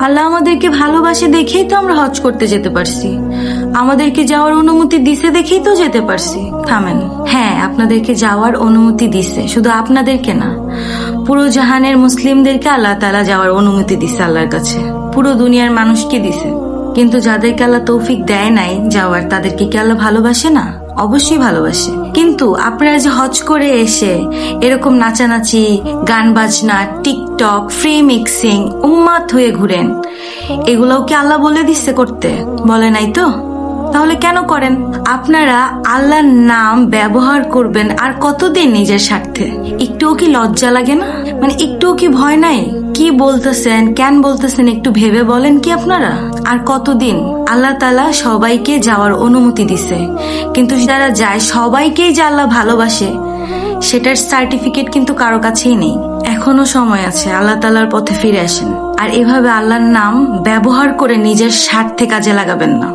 আল্লাহ আমাদেরকে ভালোবাসে দেখেই তো আমরা হজ করতে যেতে পারছি, আমাদেরকে যাওয়ার অনুমতি দিছে দেখেই তো যেতে পারছি। থামেন, হ্যাঁ আপনাদেরকে যাওয়ার অনুমতি দিছে, শুধু আপনাদেরকে না, পুরো জাহানের মুসলিমদেরকে আল্লাহ তাআলা যাওয়ার অনুমতি দিছে আল্লাহর কাছে, পুরো দুনিয়ার মানুষকে দিছে। কিন্তু যাদেরকে আল্লাহ তৌফিক দেয় নাই যাওয়ার, তাদেরকে কি আল্লাহ ভালোবাসে না? অবশ্যই ভালোবাসে। কিন্তু আপনারা যে হজ করে এসে এরকম নাচানাচি, গান বাজনা, টিকটক, ফ্রি মিক্সিং, উম্মাত হয়ে ঘুরেন, এগুলোও কি আল্লাহ বলে দিচ্ছে করতে? বলে নাই তো। তাহলে কেন করেন? আপনারা আল্লাহর নাম ব্যবহার করবেন আর কতদিন নিজের স্বার্থে? একটুও কি লজ্জা লাগে না? মানে একটুও কি ভয় নাই? কি বলতেছেন, কেন বলতেছেন একটু ভেবে বলেন কি আপনারা? আর কতদিন? আল্লাহ তাআলা সবাইকে যাওয়ার অনুমতি দিছে, কিন্তু যারা যায় সবাইকেই যে আল্লাহ ভালোবাসে সেটার সার্টিফিকেট কিন্তু কারো কাছেই নেই। এখনো সময় আছে, আল্লাহ তাআলার পথে ফিরে আসেন আর এভাবে আল্লাহর নাম ব্যবহার করে নিজের স্বার্থে কাজে লাগাবেন না।